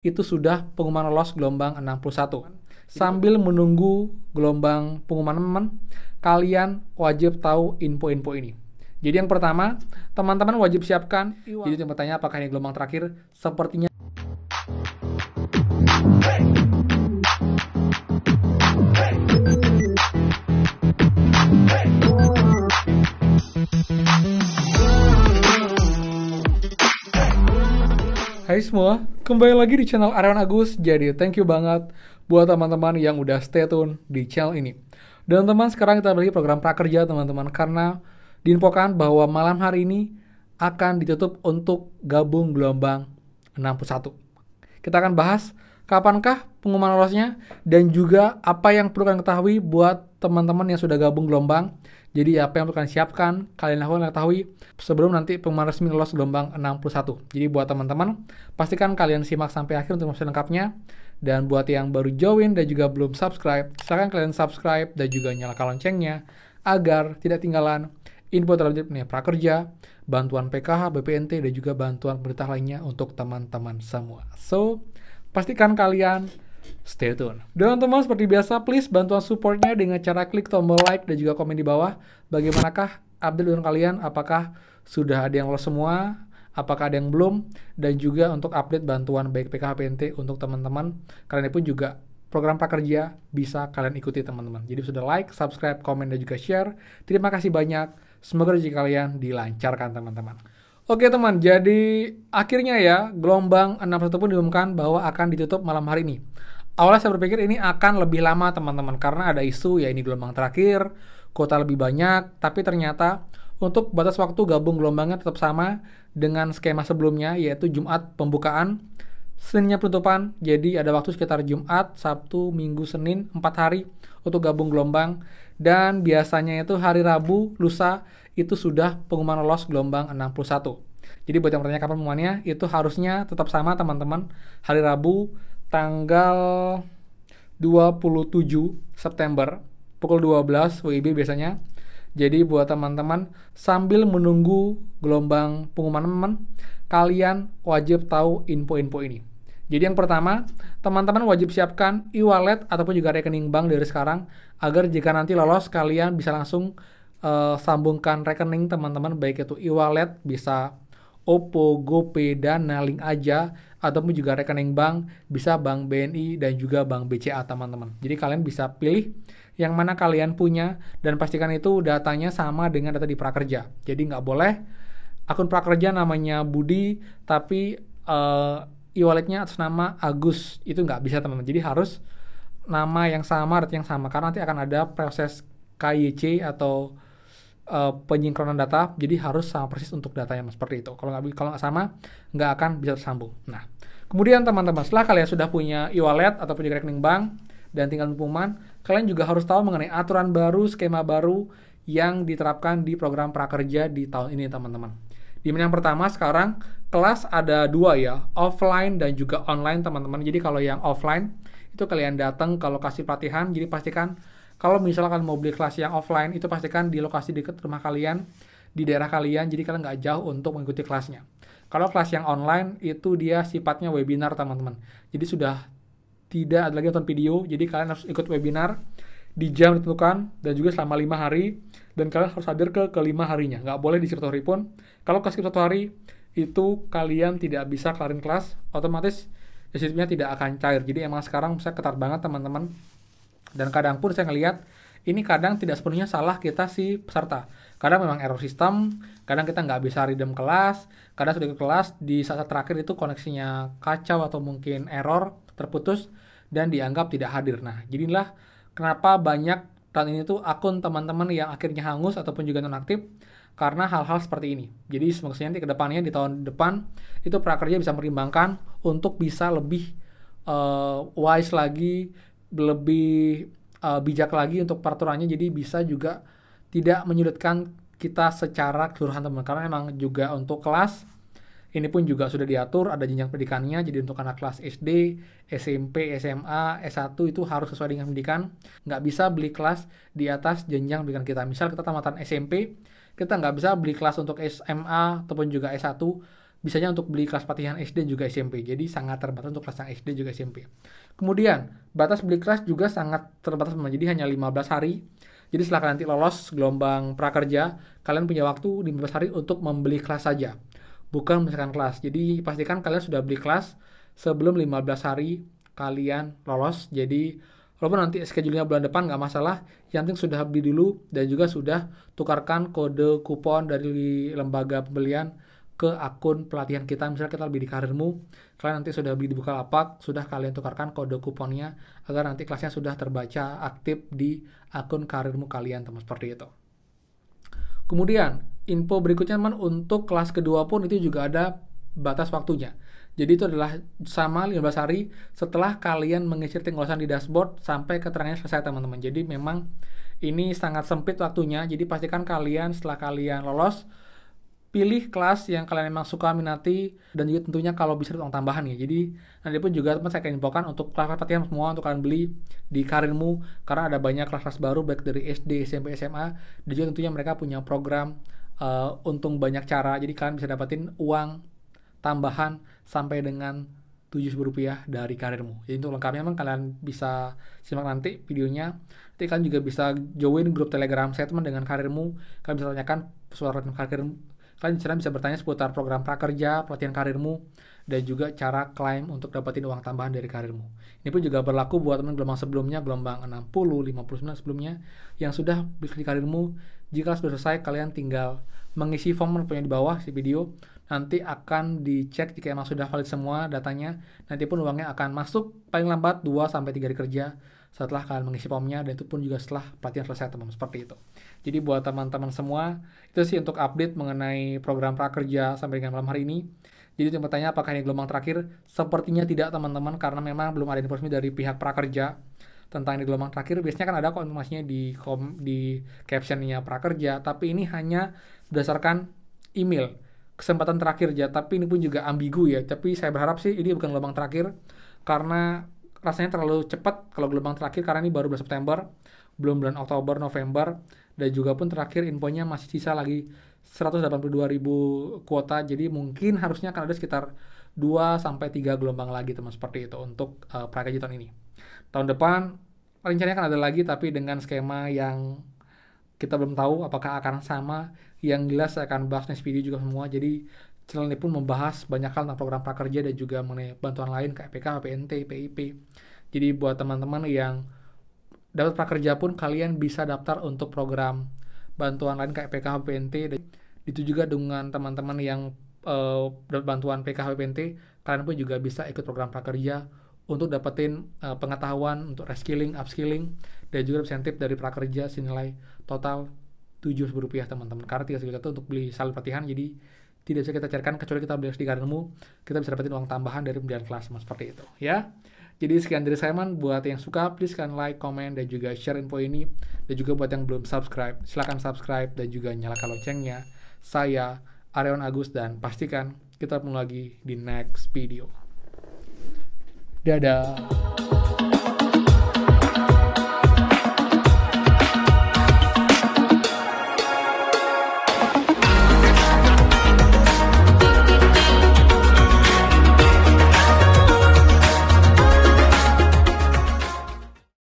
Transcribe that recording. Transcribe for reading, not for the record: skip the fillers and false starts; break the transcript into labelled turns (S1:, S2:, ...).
S1: itu sudah pengumuman lolos gelombang 61. Sambil menunggu gelombang pengumuman teman-teman, kalian wajib tahu info-info ini. Jadi yang pertama, teman-teman wajib siapkan. Jadi yang bertanya apakah ini gelombang terakhir? Sepertinya Hai semua, kembali lagi di channel Aryawan Agus. Jadi thank you banget buat teman-teman yang udah stay tune di channel ini. Dan teman, sekarang kita balik program prakerja teman-teman, karena diinfokan bahwa malam hari ini akan ditutup untuk gabung gelombang 61. Kita akan bahas kapankah pengumuman lolosnya dan juga apa yang perlu kalian ketahui buat teman-teman yang sudah gabung gelombang. Jadi apa yang perlu kalian siapkan, kalian ketahui sebelum nanti pengumuman resmi lolos gelombang 61. Jadi buat teman-teman, pastikan kalian simak sampai akhir untuk informasi lengkapnya. Dan buat yang baru join dan juga belum subscribe, silakan kalian subscribe dan juga nyalakan loncengnya agar tidak tinggalan info terupdate prakerja, bantuan PKH, BPNT, dan juga bantuan pemerintah lainnya untuk teman-teman semua. So, pastikan kalian stay tune. Dan teman-teman, seperti biasa, please bantuan supportnya dengan cara klik tombol like dan juga komen di bawah. Bagaimanakah update dengan kalian? Apakah sudah ada yang lolos semua? Apakah ada yang belum? Dan juga untuk update bantuan baik PKH PNT untuk teman-teman. Kalian pun juga program prakerja bisa kalian ikuti teman-teman. Jadi sudah like, subscribe, komen, dan juga share. Terima kasih banyak. Semoga rezeki kalian dilancarkan teman-teman. Oke teman, jadi akhirnya ya gelombang 61 pun diumumkan bahwa akan ditutup malam hari ini. Awalnya saya berpikir ini akan lebih lama teman-teman, karena ada isu ya ini gelombang terakhir, kuota lebih banyak, tapi ternyata untuk batas waktu gabung gelombangnya tetap sama dengan skema sebelumnya, yaitu Jumat pembukaan, Seninnya penutupan. Jadi ada waktu sekitar Jumat, Sabtu, Minggu, Senin, 4 hari untuk gabung gelombang. Dan biasanya itu hari Rabu, lusa, itu sudah pengumuman lolos gelombang 61. Jadi buat yang bertanya kapan pengumumannya, itu harusnya tetap sama teman-teman. Hari Rabu, tanggal 27 September, pukul 12 WIB biasanya. Jadi buat teman-teman, sambil menunggu gelombang pengumuman teman, kalian wajib tahu info-info ini. Jadi yang pertama, teman-teman wajib siapkan e-wallet ataupun juga rekening bank dari sekarang, agar jika nanti lolos, kalian bisa langsung sambungkan rekening teman-teman, baik itu e-wallet, bisa Oppo, GoPay, Dana, Link Aja, ataupun juga rekening bank, bisa Bank BNI dan juga Bank BCA teman-teman. Jadi kalian bisa pilih yang mana kalian punya, dan pastikan itu datanya sama dengan data di prakerja. Jadi nggak boleh akun prakerja namanya Budi, tapi e-walletnya atas nama Agus. Itu nggak bisa teman-teman. Jadi harus nama yang sama, data yang sama, karena nanti akan ada proses KYC atau penyinkronan data. Jadi harus sama persis untuk datanya seperti itu. Kalau nggak sama, nggak akan bisa tersambung. Nah, kemudian teman-teman, setelah kalian sudah punya e-wallet ataupun juga rekening bank dan tinggal pengumuman, kalian juga harus tahu mengenai aturan baru, skema baru yang diterapkan di program prakerja di tahun ini teman-teman. Di yang pertama, sekarang kelas ada 2 ya, offline dan juga online teman-teman. Jadi kalau yang offline itu kalian datang ke lokasi pelatihan. Jadi pastikan kalau misalkan mau beli kelas yang offline, itu pastikan di lokasi dekat rumah kalian, di daerah kalian, jadi kalian nggak jauh untuk mengikuti kelasnya. Kalau kelas yang online, itu dia sifatnya webinar teman-teman. Jadi sudah tidak ada lagi nonton video, jadi kalian harus ikut webinar di jam ditentukan, dan juga selama 5 hari, dan kalian harus hadir ke kelima harinya. Nggak boleh di skip 1 hari pun. Kalau ke skip 1 hari, itu kalian tidak bisa kelarin kelas, otomatis sistemnya tidak akan cair. Jadi emang sekarang saya ketat banget teman-teman. Dan kadang pun saya ngelihat ini kadang tidak sepenuhnya salah kita si peserta. Kadang memang error sistem, kadang kita nggak bisa redeem kelas, kadang sudah ke kelas di saat terakhir itu koneksinya kacau atau mungkin error, terputus, dan dianggap tidak hadir. Nah, jadilah kenapa banyak tahun ini tuh akun teman-teman yang akhirnya hangus ataupun juga nonaktif karena hal-hal seperti ini. Jadi semoga nanti ke depannya di tahun depan itu prakerja bisa merimbangkan untuk bisa lebih wise lagi, lebih bijak lagi untuk peraturannya, jadi bisa juga tidak menyulitkan kita secara keseluruhan teman, karena memang juga untuk kelas ini pun juga sudah diatur, ada jenjang pendidikannya. Jadi untuk anak kelas SD, SMP, SMA, S1 itu harus sesuai dengan pendidikan. Nggak bisa beli kelas di atas jenjang pendidikan kita. Misal kita tamatan SMP, kita nggak bisa beli kelas untuk SMA ataupun juga S1 bisanya untuk beli kelas pelatihan SD juga SMP. Jadi sangat terbatas untuk kelas yang SD juga SMP. Kemudian, batas beli kelas juga sangat terbatas, jadi hanya 15 hari. Jadi setelah kalian nanti lolos gelombang prakerja, kalian punya waktu 15 hari untuk membeli kelas saja, bukan menyelesaikan kelas. Jadi pastikan kalian sudah beli kelas sebelum 15 hari kalian lolos. Jadi walaupun nanti schedule-nya bulan depan nggak masalah, yang penting sudah beli dulu dan juga sudah tukarkan kode kupon dari lembaga pembelian ke akun pelatihan kita. Misalnya kita lebih di Karirmu, kalian nanti sudah beli di Bukalapak, sudah kalian tukarkan kode kuponnya agar nanti kelasnya sudah terbaca aktif di akun Karirmu kalian, teman, seperti itu. Kemudian info berikutnya, teman, untuk kelas kedua pun itu juga ada batas waktunya. Jadi itu adalah sama 15 hari setelah kalian mengisi tingkatan di dashboard sampai keterangannya selesai, teman-teman. Jadi memang ini sangat sempit waktunya. Jadi pastikan kalian setelah kalian lolos, pilih kelas yang kalian memang suka minati, dan juga tentunya kalau bisa uang tambahan ya. Jadi nanti pun juga teman saya akan infokan untuk kelas pelatihan semua untuk kalian beli di Karirmu, karena ada banyak kelas-kelas baru baik dari SD, SMP, SMA, dan juga tentunya mereka punya program untung banyak cara. Jadi kalian bisa dapetin uang tambahan sampai dengan Rp7.000 dari Karirmu. Jadi untuk lengkapnya memang kalian bisa simak nanti videonya. Nanti kalian juga bisa join grup Telegram saya, teman, dengan Karirmu. Kalian bisa tanyakan soal Karirmu. Kalian bisa bertanya seputar program prakerja, pelatihan Karirmu, dan juga cara klaim untuk dapetin uang tambahan dari Karirmu. Ini pun juga berlaku buat teman gelombang sebelumnya, gelombang 60, 59 sebelumnya, yang sudah beli di Karirmu. Jika sudah selesai, kalian tinggal mengisi form punya di bawah si video. Nanti akan dicek jika emang sudah valid semua datanya. Nanti pun uangnya akan masuk paling lambat 2-3 hari kerja setelah kalian mengisi formnya, dan itu pun juga setelah pelatihan selesai, teman, seperti itu. Jadi buat teman-teman semua, itu sih untuk update mengenai program prakerja sampai dengan malam hari ini. Jadi untuk bertanya apakah ini gelombang terakhir, sepertinya tidak, teman-teman, karena memang belum ada informasi dari pihak prakerja tentang ini gelombang terakhir. Biasanya kan ada kok informasinya di captionnya prakerja, tapi ini hanya berdasarkan email kesempatan terakhir aja, tapi ini pun juga ambigu ya. Tapi saya berharap sih ini bukan gelombang terakhir, karena rasanya terlalu cepat kalau gelombang terakhir, karena ini baru bulan September, belum bulan Oktober, November, dan juga pun terakhir infonya masih sisa lagi 182.000 kuota. Jadi mungkin harusnya akan ada sekitar 2-3 gelombang lagi, teman, seperti itu untuk prakerja tahun ini. Tahun depan rencananya akan ada lagi, tapi dengan skema yang kita belum tahu apakah akan sama. Yang jelas saya akan bahas next video juga semua. Jadi channel ini pun membahas banyak hal tentang program prakerja dan juga mengenai bantuan lain kayak PK, PNT, PIP. Jadi buat teman-teman yang dapat prakerja pun kalian bisa daftar untuk program bantuan lain kayak PK, PNT. Dan itu juga dengan teman-teman yang dapat bantuan PK, PNT, kalian pun juga bisa ikut program prakerja untuk dapetin pengetahuan untuk reskilling, upskilling, dan juga insentif dari prakerja senilai total Rp7.000, teman-teman. Karena 3 juta itu untuk beli saldo pelatihan, jadi tidak bisa kita carikan kecuali kita beli di Karirmu. Kita bisa dapetin uang tambahan dari pembelian kelas, seperti itu ya. Jadi sekian dari saya, man. Buat yang suka, please kan like, comment, dan juga share info ini. Dan juga buat yang belum subscribe, silahkan subscribe dan juga nyalakan loncengnya. Saya Aryawan Agus, dan pastikan kita ketemu lagi di next video. Dadah.